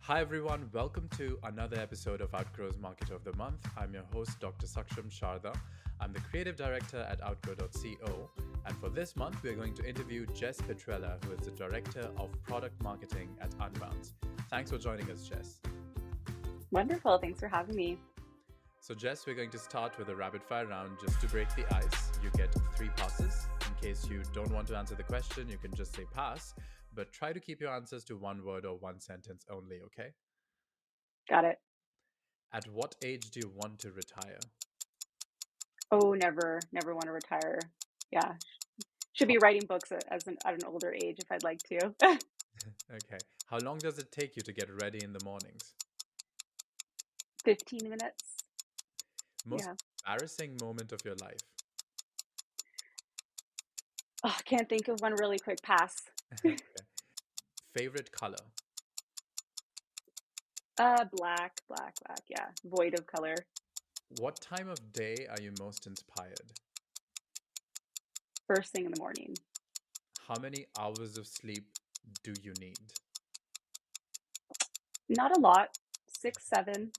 Hi everyone, welcome to another episode of Outgrow's Market of the Month. I'm your host, Dr. Saksham Sharda. I'm the creative director at outgrow.co. And for this month, we're going to interview Jess Petrella, who is the director of product marketing at Unbounce. Thanks for joining us, Jess. Wonderful. Thanks for having me. So, Jess, we're going to start with a rapid fire round just to break the ice. You get 3 passes. In case you don't want to answer the question, you can just say pass, but try to keep your answers to one word or one sentence only, okay? Got it. At what age do you want to retire? Oh, never want to retire. Yeah. Should be writing books at an older age if I'd like to. Okay. How long does it take you to get ready in the mornings? 15 minutes. Most Yeah. embarrassing moment of your life? Oh, can't think of one. Really quick. Pass. Okay. Favorite color? Black. Yeah. Void of color. What time of day are you most inspired? First thing in the morning. How many hours of sleep do you need? Not a lot. 6, 7.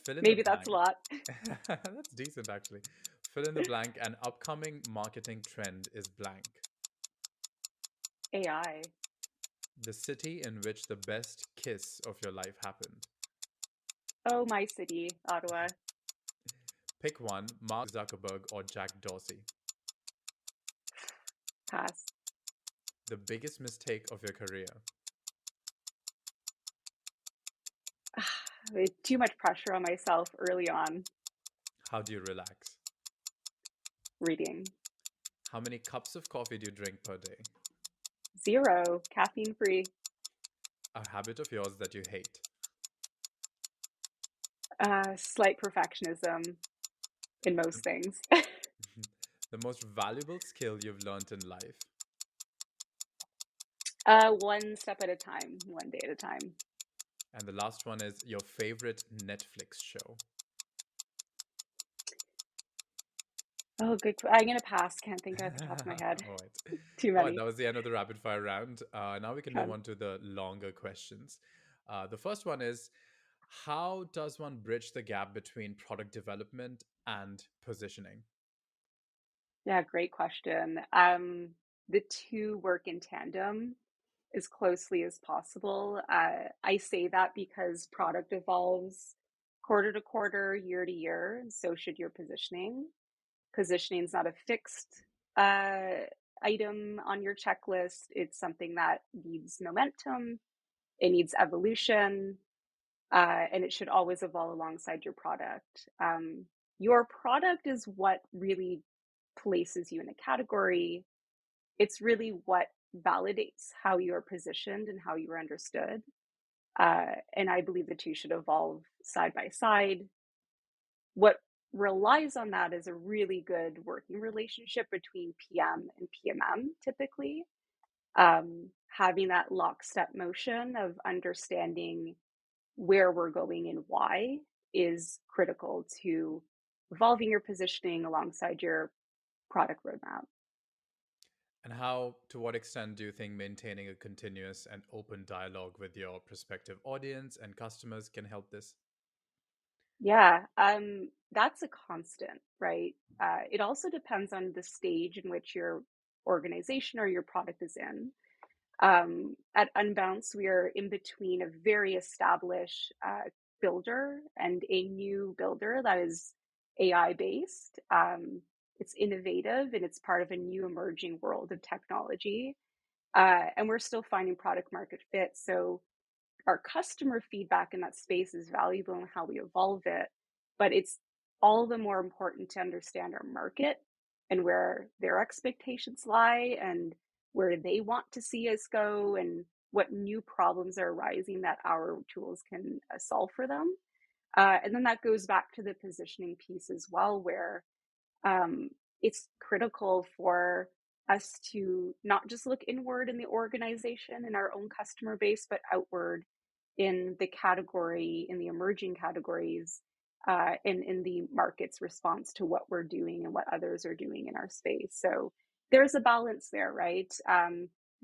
Fill in the Maybe that's blank. a lot. That's decent, actually. Fill in the blank. An upcoming marketing trend is blank. AI. The city in which the best kiss of your life happened. Oh, my city, Ottawa. Pick one, Mark Zuckerberg or Jack Dorsey. Pass. The biggest mistake of your career. Too much pressure on myself early on. How do you relax? Reading. How many cups of coffee do you drink per day? 0. Caffeine free. A habit of yours that you hate. Slight perfectionism in most things. The most valuable skill you've learned in life. One step at a time, one day at a time. And the last one is your favorite Netflix show. Oh, good. I'm going to pass. Can't think off the top of my head. All right. Too All right, many. that was the end of the rapid fire round. Now we can move Fun. on to the longer questions. The first one is, how does one bridge the gap between product development and positioning? Yeah, great question. The two work in tandem as closely as possible. I say that because product evolves quarter to quarter, year to year. So should your positioning. Positioning is not a fixed item on your checklist. It's something that needs momentum. It needs evolution, and it should always evolve alongside your product. Your product is what really places you in a category. It's really what validates how you are positioned and how you are understood. And I believe the two should evolve side by side. What relies on that is a really good working relationship between PM and PMM, typically. Having that lockstep motion of understanding where we're going and why is critical to evolving your positioning alongside your product roadmap. And how, to what extent do you think maintaining a continuous and open dialogue with your prospective audience and customers can help this? Yeah, that's a constant, right? It also depends on the stage in which your organization or your product is in. At Unbounce, we are in between a very established builder and a new builder that is AI based. It's innovative and it's part of a new emerging world of technology. And we're still finding product market fit. So our customer feedback in that space is valuable in how we evolve it, but it's all the more important to understand our market and where their expectations lie and where they want to see us go and what new problems are arising that our tools can solve for them. And then that goes back to the positioning piece as well, where it's critical for us to not just look inward in the organization and our own customer base, but outward in the category, in the emerging categories, in the market's response to what we're doing and what others are doing in our space. So there's a balance there, right?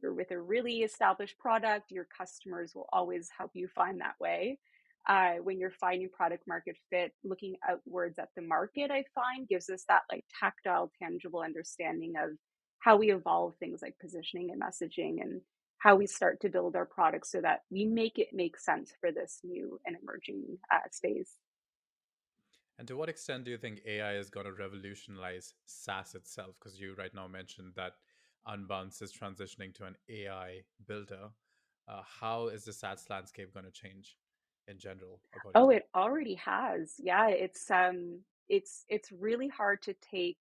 you're with a really established product, your customers will always help you find that way. When you're finding product market fit, looking outwards at the market, I find gives us that like tactile, tangible understanding of how we evolve things like positioning and messaging, and how we start to build our products so that we make it make sense for this new and emerging space. And to what extent do you think AI is going to revolutionize SaaS itself? Because you right now mentioned that Unbounce is transitioning to an AI builder. How is the SaaS landscape going to change in general, according Oh, to you? it already has. Yeah, it's really hard to take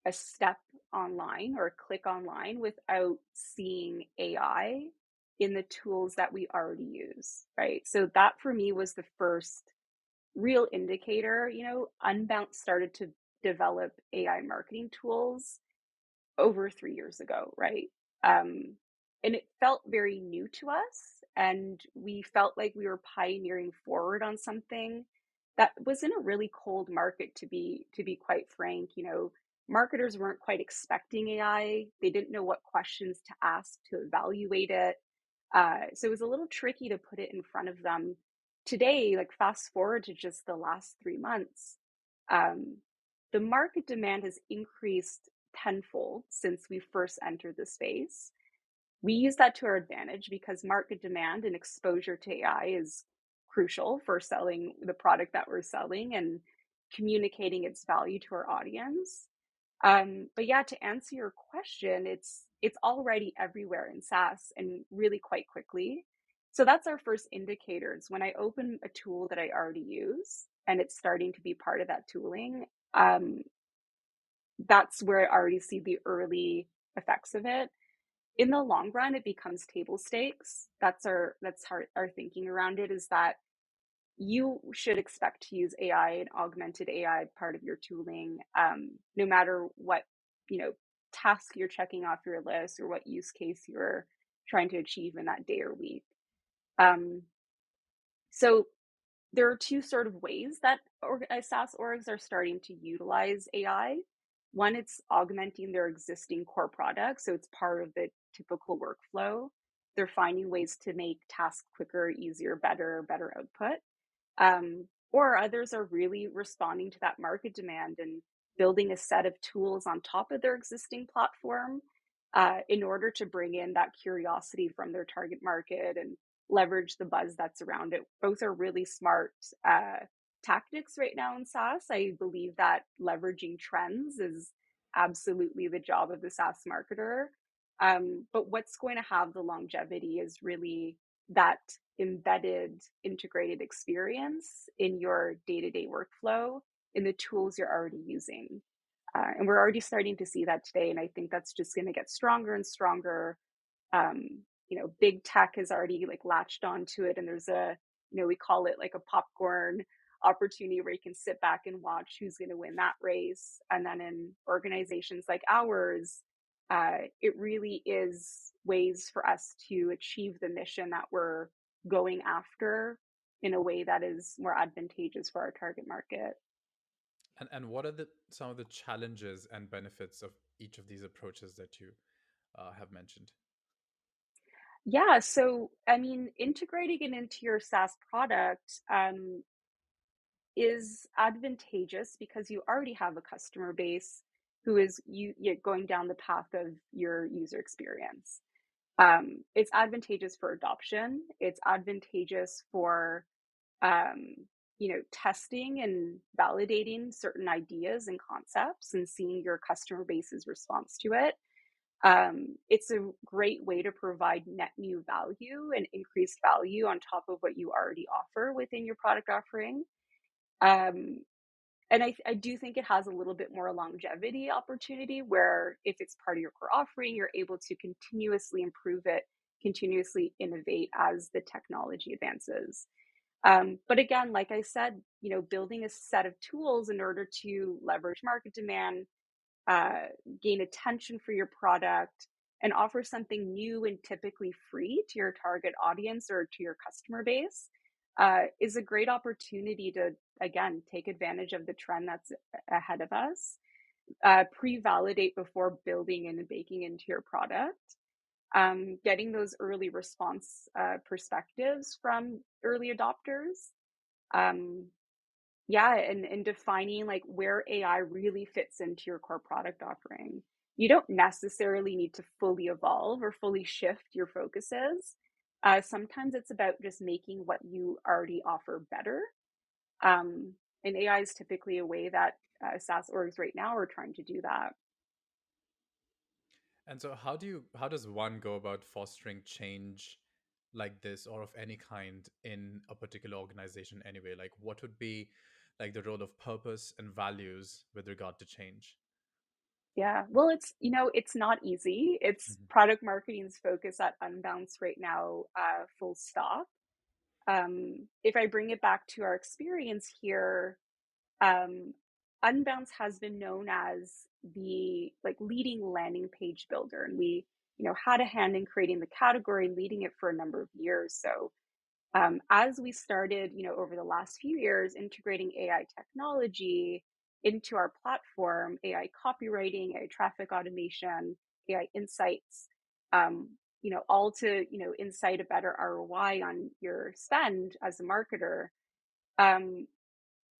a step online or click online without seeing AI in the tools that we already use, right? So that for me was the first real indicator. Unbounce started to develop AI marketing tools over 3 years ago, right? Um, and it felt very new to us, and we felt like we were pioneering forward on something that was in a really cold market. To be quite frank, marketers weren't quite expecting AI. They didn't know what questions to ask to evaluate it. So it was a little tricky to put it in front of them. Today, like fast forward to just the last 3 months, um, the market demand has increased tenfold since we first entered the space. We use that to our advantage because market demand and exposure to AI is crucial for selling the product that we're selling and communicating its value to our audience. But yeah, to answer your question, it's already everywhere in SaaS and really quite quickly. So that's our first indicators. When I open a tool that I already use and it's starting to be part of that tooling, that's where I already see the early effects of it. In the long run, it becomes table stakes. That's our thinking around it, is that you should expect to use AI and augmented AI part of your tooling, no matter what task you're checking off your list or what use case you're trying to achieve in that day or week. Um, so there are two sort of ways that SaaS orgs are starting to utilize AI. One, it's augmenting their existing core products, so it's part of the typical workflow. They're finding ways to make tasks quicker, easier, better output. Or others are really responding to that market demand and building a set of tools on top of their existing platform in order to bring in that curiosity from their target market and leverage the buzz that's around it. Both are really smart tactics right now in SaaS. I believe that leveraging trends is absolutely the job of the SaaS marketer. But what's going to have the longevity is really that embedded, integrated experience in your day-to-day workflow in the tools you're already using. And we're already starting to see that today. And I think that's just going to get stronger and stronger. Big tech has already like latched onto it. And there's we call it like a popcorn opportunity where you can sit back and watch who's going to win that race. And then in organizations like ours, it really is ways for us to achieve the mission that we're going after in a way that is more advantageous for our target market. And what are some of the challenges and benefits of each of these approaches that you have mentioned? Yeah, so I mean, integrating it into your SaaS product is advantageous because you already have a customer base who is you're going down the path of your user experience. It's advantageous for adoption. It's advantageous for testing and validating certain ideas and concepts and seeing your customer base's response to it. It's a great way to provide net new value and increased value on top of what you already offer within your product offering. Um, and I do think it has a little bit more longevity opportunity where if it's part of your core offering, you're able to continuously improve it, continuously innovate as the technology advances. But again, like I said, building a set of tools in order to leverage market demand, uh, gain attention for your product, and offer something new and typically free to your target audience or to your customer base is a great opportunity to, again, take advantage of the trend that's ahead of us, pre validate before building and baking into your product. getting those early response perspectives from early adopters. Um, yeah, and defining like where AI really fits into your core product offering. You don't necessarily need to fully evolve or fully shift your focuses. Sometimes it's about just making what you already offer better. Um, and AI is typically a way that SaaS orgs right now are trying to do that. And so how does one go about fostering change like this or of any kind in a particular organization anyway? Like what would be like the role of purpose and values with regard to change? Yeah, well, it's not easy. It's Mhm. product marketing's focus at Unbounce right now, full stop. If I bring it back to our experience here, um, Unbounce has been known as the like leading landing page builder, and we, had a hand in creating the category, leading it for a number of years. So as we started, over the last few years, integrating AI technology into our platform, AI copywriting, AI traffic automation, AI insights, all to, incite a better ROI on your spend as a marketer, um,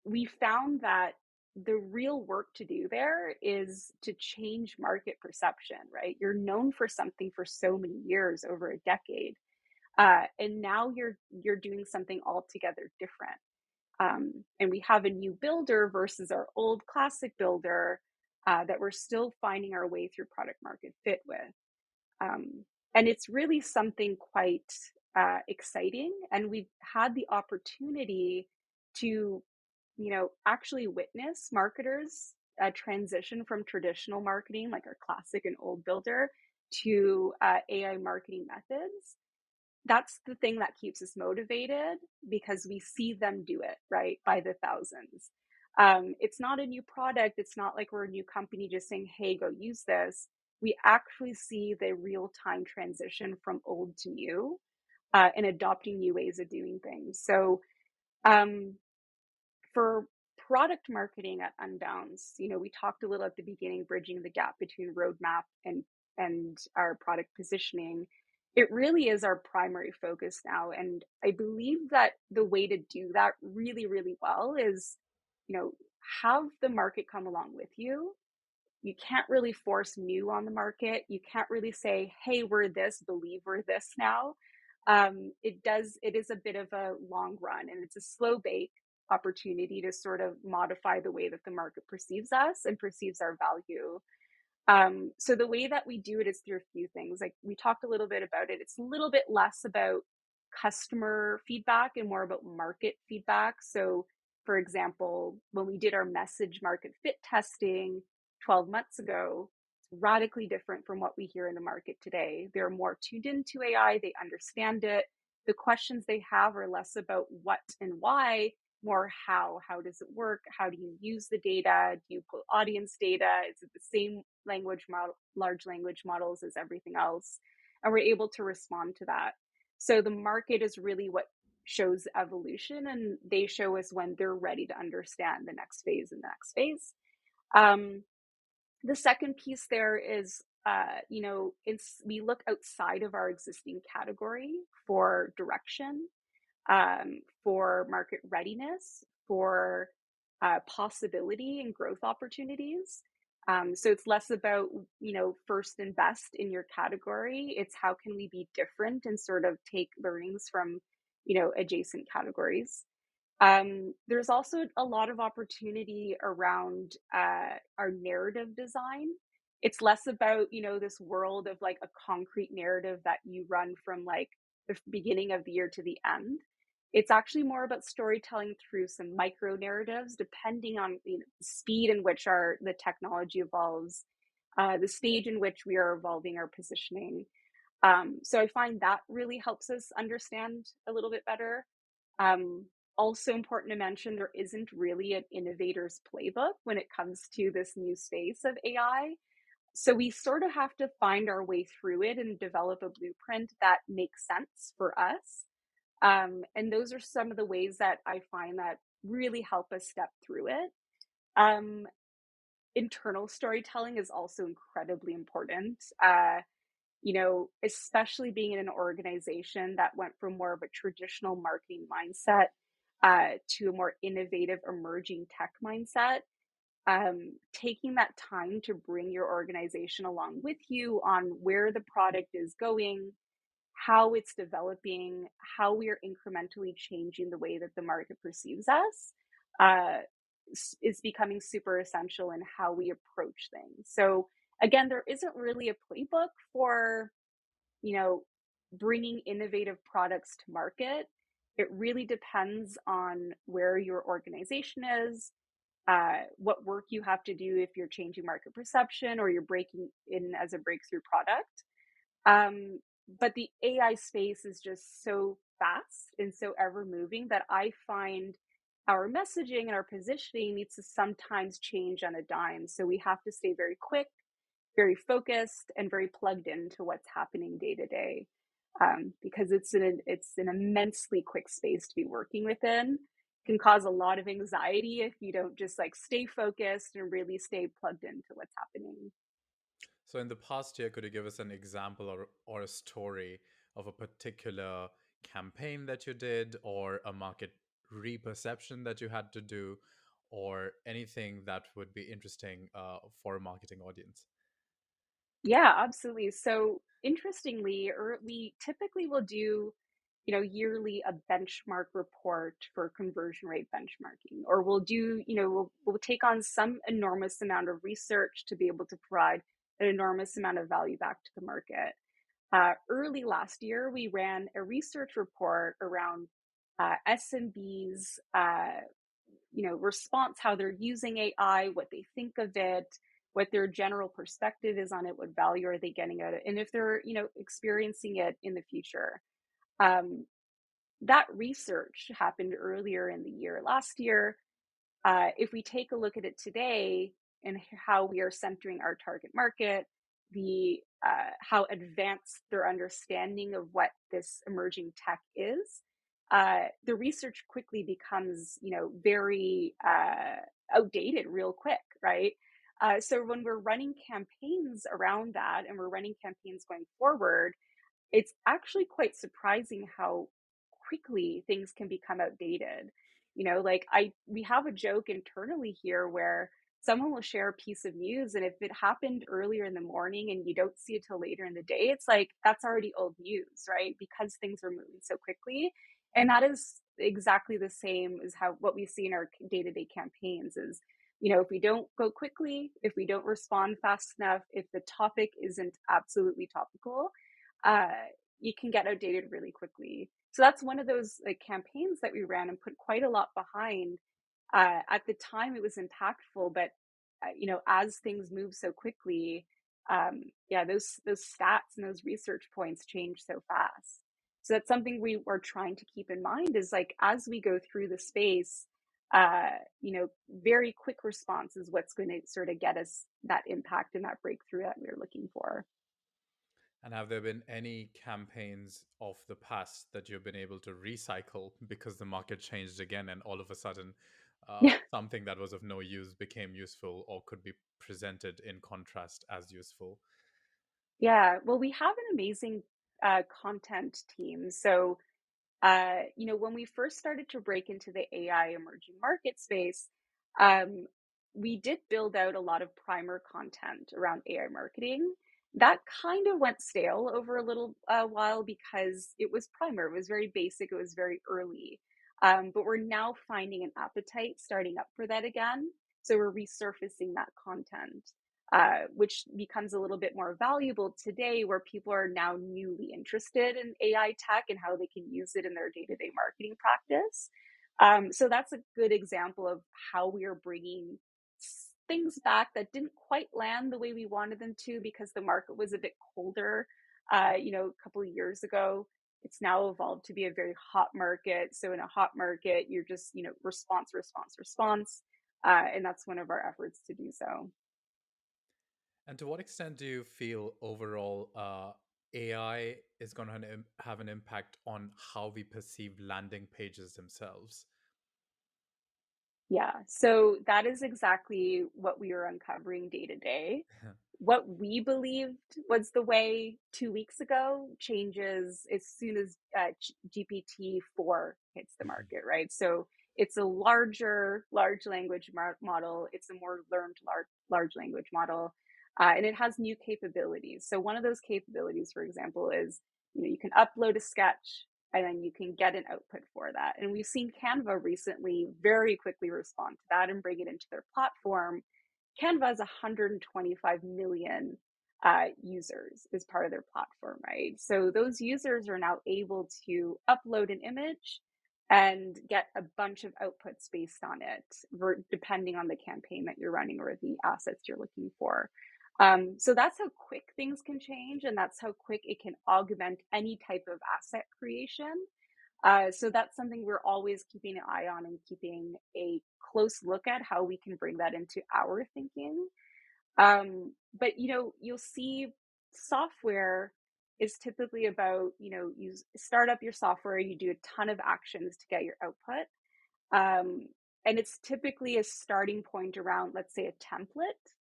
we found that the real work to do there is to change market perception, right? You're known for something for so many years, over a decade, and now you're doing something altogether different. And we have a new builder versus our old classic builder that we're still finding our way through product market fit with. And it's really something quite exciting. And we've had the opportunity to, actually witness marketers transition from traditional marketing, like our classic and old builder, to AI marketing methods. That's the thing that keeps us motivated because we see them do it, right, by the thousands. It's not a new product. It's not like we're a new company just saying, hey, go use this. We actually see the real time transition from old to new and adopting new ways of doing things. So um, for product marketing at Unbounce, we talked a little at the beginning, bridging the gap between roadmap and our product positioning. It really is our primary focus now, and I believe that the way to do that really, really well is, have the market come along with you. You can't really force new on the market. You can't really say, hey, we're this, believe we're this now. It is a bit of a long run, and it's a slow bake opportunity to sort of modify the way that the market perceives us and perceives our value. So the way that we do it is through a few things. Like we talked a little bit about it. It's a little bit less about customer feedback and more about market feedback. So for example, when we did our message market fit testing 12 months ago, it's radically different from what we hear in the market today. They're more tuned into AI, they understand it. The questions they have are less about what and why, more how. How does it work? How do you use the data? Do you pull audience data? Is it the same language model, large language models as everything else? And we're able to respond to that. So the market is really what shows evolution, and they show us when they're ready to understand the next phase and the next phase. Um, the second piece there is, we look outside of our existing category for direction, for market readiness, for possibility and growth opportunities. So it's less about, first and best in your category. It's how can we be different and sort of take learnings from, adjacent categories. There's also a lot of opportunity around our narrative design. It's less about, this world of like a concrete narrative that you run from like the beginning of the year to the end. It's actually more about storytelling through some micro narratives, depending on, the speed in which the technology evolves, the stage in which we are evolving our positioning. So I find that really helps us understand a little bit better. Um, Also important to mention, there isn't really an innovator's playbook when it comes to this new space of AI. So we sort of have to find our way through it and develop a blueprint that makes sense for us. And those are some of the ways that I find that really help us step through it. Um, Internal storytelling is also incredibly important. especially being in an organization that went from more of a traditional marketing mindset to a more innovative, emerging tech mindset, taking that time to bring your organization along with you on where the product is going, how it's developing, how we are incrementally changing the way that the market perceives us, uh, is becoming super essential in how we approach things. So, again, there isn't really a playbook for, you know, bringing innovative products to market. It really depends on where your organization is, what work you have to do if you're changing market perception or you're breaking in as a breakthrough product. But the AI space is just so fast and so ever moving that I find our messaging and our positioning needs to sometimes change on a dime. So we have to stay very quick, very focused, and very plugged into what's happening day to day. Because it's an immensely quick space to be working within. Can cause a lot of anxiety if you don't just like stay focused and really stay plugged into what's happening. So, in the past year, could you give us an example or a story of a particular campaign that you did, or a market reperception that you had to do, or anything that would be interesting for a marketing audience? Yeah, absolutely. So interestingly, or we typically will do, yearly a benchmark report for conversion rate benchmarking, or we'll do, we'll take on some enormous amount of research to be able to provide an enormous amount of value back to the market. Early last year, we ran a research report around SMBs, response, how they're using AI, what they think of it, what their general perspective is on it, what value are they getting out of it, and if they're, experiencing it in the future. Um, that research happened earlier in the year last year. If we take a look at it today and how we are centering our target market, the how advanced their understanding of what this emerging tech is, the research quickly becomes, very outdated real quick, right? So when we're running campaigns around that and we're running campaigns going forward, it's actually quite surprising how quickly things can become outdated. Like we have a joke internally here where someone will share a piece of news, and if it happened earlier in the morning and you don't see it till later in the day, it's like that's already old news, right? Because things are moving so quickly. And that is exactly the same as how what we see in our day-to-day campaigns is, if we don't go quickly, if we don't respond fast enough, if the topic isn't absolutely topical, uh, you can get outdated really quickly. So that's one of those like campaigns that we ran and put quite a lot behind. At the time, it was impactful, but as things move so quickly, yeah, those stats and those research points change so fast. So that's something we are trying to keep in mind is like as we go through the space, uh, very quick response is what's going to sort of get us that impact and that breakthrough that we're looking for. And have there been any campaigns of the past that you've been able to recycle because the market changed again and all of a sudden something that was of no use became useful or could be presented in contrast as useful? Yeah, well, we have an amazing content team. So, when we first started to break into the AI emerging market space, um, we did build out a lot of primer content around AI marketing. That kind of went stale over a little while because it was primer, it was very basic, it was very early. But we're now finding an appetite starting up for that again. So we're resurfacing that content, which becomes a little bit more valuable today, where people are now newly interested in AI tech and how they can use it in their day to day marketing practice. So that's a good example of how we are bringing things back that didn't quite land the way we wanted them to because the market was a bit colder, a couple of years ago. It's now evolved to be a very hot market. So in a hot market, you're just, response, response, response. And that's one of our efforts to do so. And to what extent do you feel overall AI is going to have an impact on how we perceive landing pages themselves? Yeah, so that is exactly what we are uncovering day to day. What we believed was the way 2 weeks ago changes as soon as GPT-4 hits the market, right? So it's a large language model. It's a more learned large language model, and it has new capabilities. So one of those capabilities, for example, is you can upload a sketch and then you can get an output for that. And we've seen Canva recently very quickly respond to that and bring it into their platform. Canva has 125 million users as part of their platform, right? So those users are now able to upload an image and get a bunch of outputs based on it, depending on the campaign that you're running or the assets you're looking for. So that's how quick things can change, and that's how quick it can augment any type of asset creation. So that's something we're always keeping an eye on and keeping a close look at how we can bring that into our thinking. But you'll see software is typically about, you start up your software, you do a ton of actions to get your output. And it's typically a starting point around, let's say, a template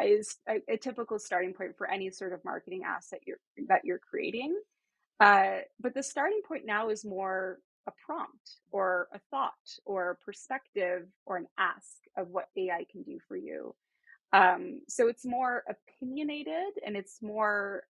is a typical starting point for any sort of marketing asset that you're creating. But the starting point now is more a prompt or a thought or a perspective or an ask of what AI can do for you. So it's more opinionated and it's more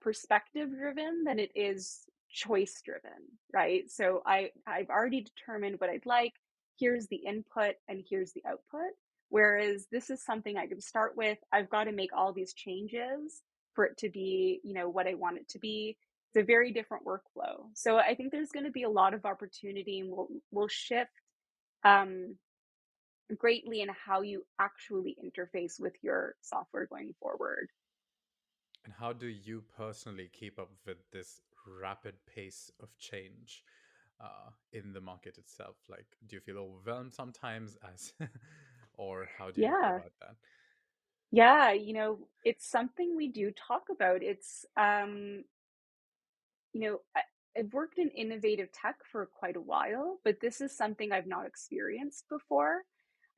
perspective driven than it is choice driven, right? So I've already determined what I'd like. Here's the input and here's the output. Whereas this is something I can start with. I've got to make all these changes for it to be, what I want it to be. It's a very different workflow. So I think there's going to be a lot of opportunity, and we'll shift um, greatly in how you actually interface with your software going forward. And how do you personally keep up with this rapid pace of change in the market itself? Like, do you feel overwhelmed sometimes as, or how do you go Yeah. about that? Yeah, it's something we do talk about. It's, I've worked in innovative tech for quite a while, but this is something I've not experienced before.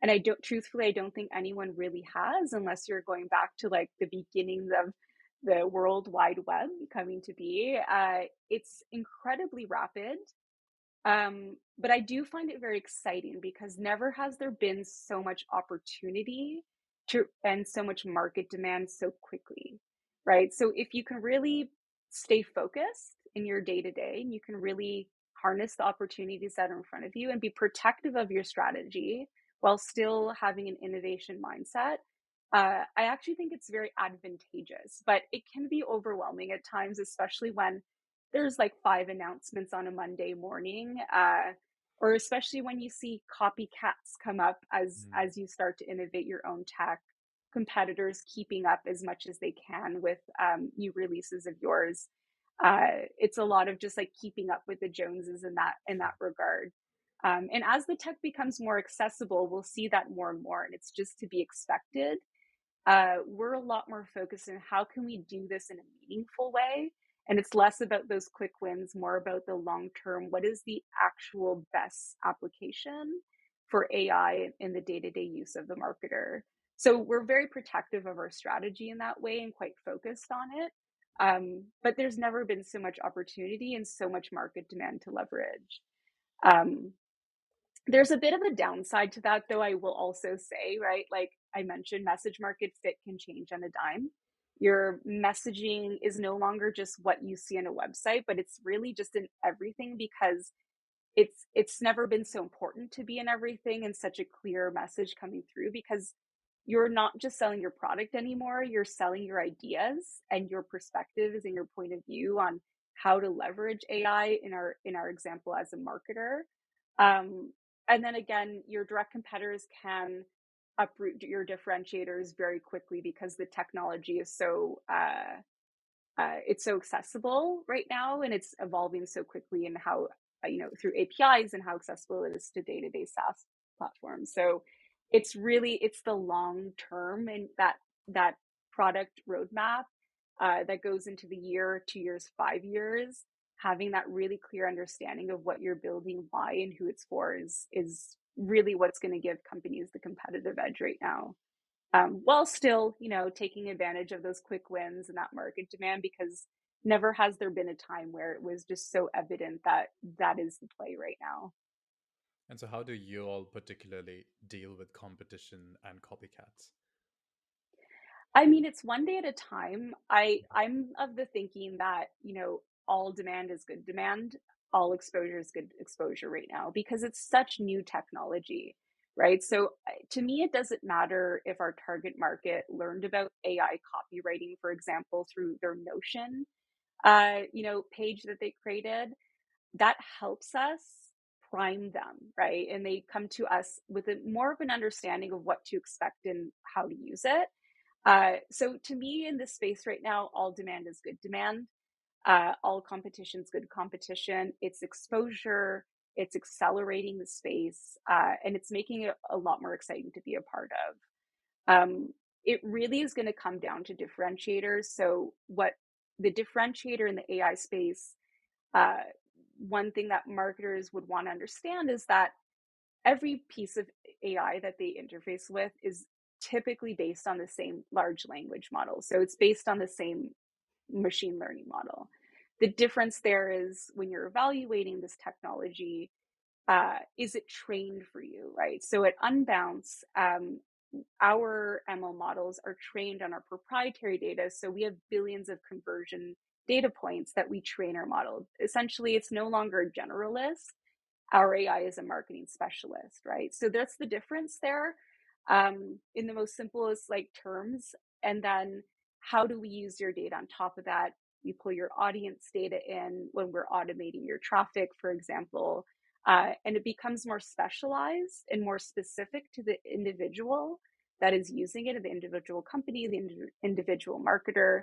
And truthfully, I don't think anyone really has, unless you're going back to like the beginnings of the World Wide Web coming to be. It's incredibly rapid. But I do find it very exciting because never has there been so much opportunity and so much market demand so quickly, right? So if you can really stay focused in your day to day and you can really harness the opportunities that are in front of you and be protective of your strategy while still having an innovation mindset, I actually think it's very advantageous, but it can be overwhelming at times, especially when there's like five announcements on a Monday morning, or especially when you see copycats come up Mm. as you start to innovate your own tech, competitors keeping up as much as they can with new releases of yours. It's a lot of just like keeping up with the Joneses in that regard. And as the tech becomes more accessible, we'll see that more and more, and it's just to be expected. We're a lot more focused on how can we do this in a meaningful way, and it's less about those quick wins, more about the long term. What is the actual best application for AI in the day-to-day use of the marketer? So we're very protective of our strategy in that way and quite focused on it. But there's never been so much opportunity and so much market demand to leverage. Um, there's a bit of a downside to that, though, I will also say, right? Like I mentioned, message market fit can change on a dime. Your messaging is no longer just what you see on a website, but it's really just in everything, because it's never been so important to be in everything and such a clear message coming through, because you're not just selling your product anymore, you're selling your ideas and your perspectives and your point of view on how to leverage AI in our example as a marketer. Um, and then again, your direct competitors can uproot your differentiators very quickly because the technology is so it's so accessible right now, and it's evolving so quickly, and how through APIs and how accessible it is to day-to-day SaaS platforms. So it's the long term and that product roadmap that goes into the year, 2 years, 5 years. having that really clear understanding of what you're building, why, and who it's for is really what's going to give companies the competitive edge right now. While still, taking advantage of those quick wins and that market demand, because never has there been a time where it was just so evident that that is the play right now. And so how do you all particularly deal with competition and copycats? I mean, it's one day at a time. I'm of the thinking that, all demand is good demand, all exposure is good exposure right now because it's such new technology, right? So to me, it doesn't matter if our target market learned about AI copywriting, for example, through their Notion, page that they created. That helps us prime them, right? And they come to us with more of an understanding of what to expect and how to use it. So to me, in this space right now, all demand is good demand. All competition is good competition. It's exposure. It's accelerating the space, and it's making it a lot more exciting to be a part of. It really is going to come down to differentiators. So what the differentiator in the AI space, uh, one thing that marketers would want to understand is that every piece of AI that they interface with is typically based on the same large language model. So it's based on the same machine learning model. The difference there is when you're evaluating this technology, is it trained for you, right? So at Unbounce, our ML models are trained on our proprietary data. So we have billions of conversion data points that we train our model. Essentially, it's no longer a generalist. Our AI is a marketing specialist, right? So that's the difference there, in the most simplest terms. And then how do we use your data on top of that? We pull your audience data in when we're automating your traffic, for example, and it becomes more specialized and more specific to the individual that is using it, the individual company, the individual marketer,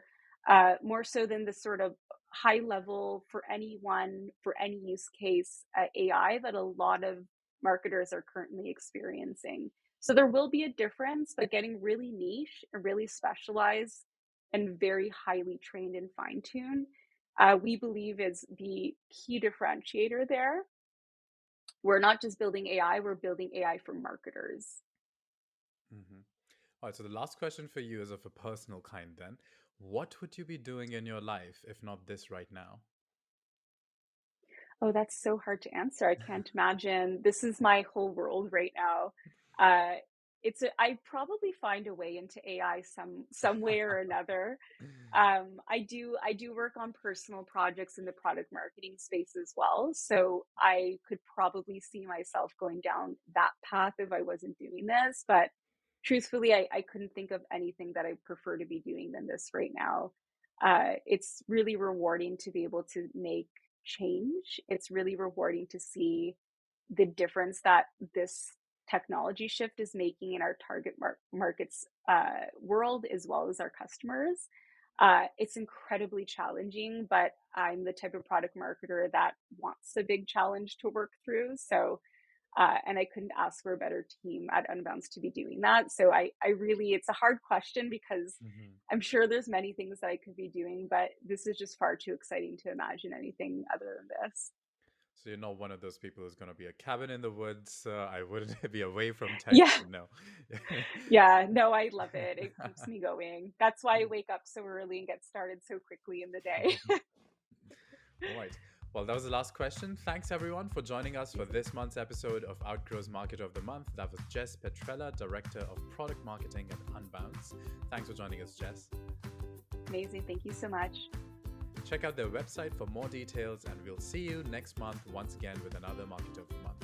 more so than the sort of high level for anyone, for any use case AI that a lot of marketers are currently experiencing. So there will be a difference, but getting really niche and really specialized and very highly trained and fine-tuned, we believe is the key differentiator there. We're not just building AI, we're building AI for marketers. Mm-hmm. All right, so the last question for you is of a personal kind then. What would you be doing in your life if not this right now? Oh, that's so hard to answer. I can't imagine. This is my whole world right now. I probably find a way into AI some way or another. I do work on personal projects in the product marketing space as well. So I could probably see myself going down that path if I wasn't doing this. But truthfully, I couldn't think of anything that I prefer to be doing than this right now. It's really rewarding to be able to make change. It's really rewarding to see the difference that this technology shift is making in our target markets world as well as our customers. It's incredibly challenging, but I'm the type of product marketer that wants a big challenge to work through. So, and I couldn't ask for a better team at Unbounce to be doing that. So I really, it's a hard question because Mm-hmm. I'm sure there's many things that I could be doing, but this is just far too exciting to imagine anything other than this. So you're not one of those people who's going to be a cabin in the woods. I wouldn't be away from tech. Yeah, No. yeah, no, I love it. It keeps me going. That's why I wake up so early and get started so quickly in the day. All right. Well, that was the last question. Thanks everyone for joining us for this month's episode of Outgrow's Market of the Month. That was Jess Petrella, Director of Product Marketing at Unbounce. Thanks for joining us, Jess. Amazing. Thank you so much. Check out their website for more details, and we'll see you next month once again with another Market of the Month.